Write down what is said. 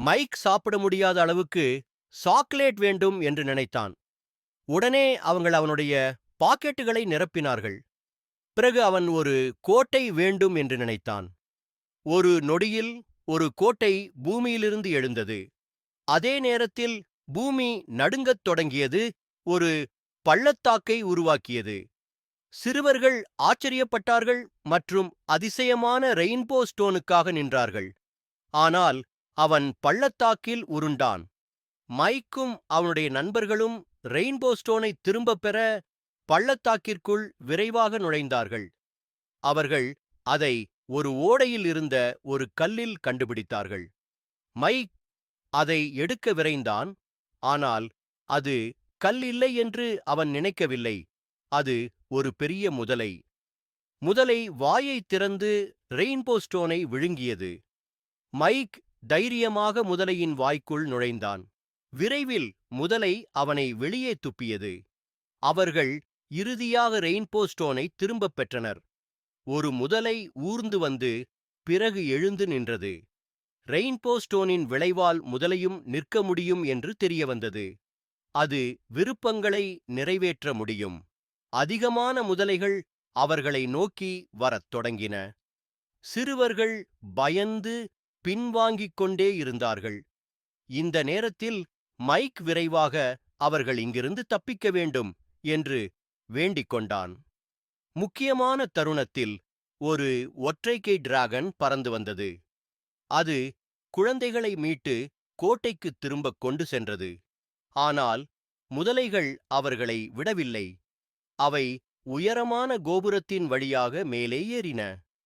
Mic சாப்பிட முடியாத அளவுக்கு சாக்லேட் வேண்டும் என்று நினைத்தான். உடனே அவனுடைய பாக்கெட்டுகளை நிரப்பினார்கள். பிறகு அவன் ஒரு கோட்டை வேண்டும் என்று நினைத்தான். ஒரு நொடியில் ஒரு கோட்டை பூமியிலிருந்து எழுந்தது. அதே நேரத்தில் பூமி நடுங்கத் தொடங்கியது, ஒரு பள்ளத்தாக்கை உருவாக்கியது. சிறுவர்கள் ஆச்சரியப்பட்டார்கள் மற்றும் அதிசயமான ரெயின்போ ஸ்டோனுக்காக நின்றார்கள். ஆனால் அவன் பள்ளத்தாக்கில் உருண்டான். மைக்கும் அவனுடைய நண்பர்களும் ரெயின்போ ஸ்டோனை திரும்பப் பெற பள்ளத்தாக்கிற்குள் விரைவாக நுழைந்தார்கள். அவர்கள் அதை ஒரு ஓடையில் இருந்த ஒரு கல்லில் கண்டுபிடித்தார்கள். மைக் அதை எடுக்க விரைந்தான். ஆனால் அது கல் இல்லை என்று அவன் நினைக்கவில்லை. அது ஒரு பெரிய முதலை. முதலை வாயை திறந்து ரெயின்போ ஸ்டோனை விழுங்கியது. மைக் தைரியமாக முதலையின் வாய்க்குள் நுழைந்தான். விரைவில் முதலை அவனை வெளியே துப்பியது. அவர்கள் இறுதியாக ரெயின்போ ஸ்டோனை திரும்பப் பெற்றனர். ஒரு முதலை ஊர்ந்து வந்து பிறகு எழுந்து நின்றது. ரெயின்போ ஸ்டோனின் விளைவால் முதலையும் நிற்க முடியும் என்று தெரியவந்தது. அது விருப்பங்களை நிறைவேற்ற முடியும். அதிகமான முதலைகள் அவர்களை நோக்கி வரத் தொடங்கின. சிறுவர்கள் பயந்து பின்வாங்கிக் கொண்டே இருந்தார்கள். இந்த நேரத்தில் மைக் விரைவாக அவர்கள் இங்கிருந்து தப்பிக்க வேண்டும் என்று வேண்டிக் கொண்டான். முக்கியமான தருணத்தில் ஒரு ஒற்றைக்கை டிராகன் பறந்து வந்தது. அது குழந்தைகளை மீட்டு கோட்டைக்கு திரும்பக் கொண்டு சென்றது. ஆனால் முதலைகள் அவர்களை விடவில்லை. அவை உயரமான கோபுரத்தின் வழியாக மேலே ஏறின.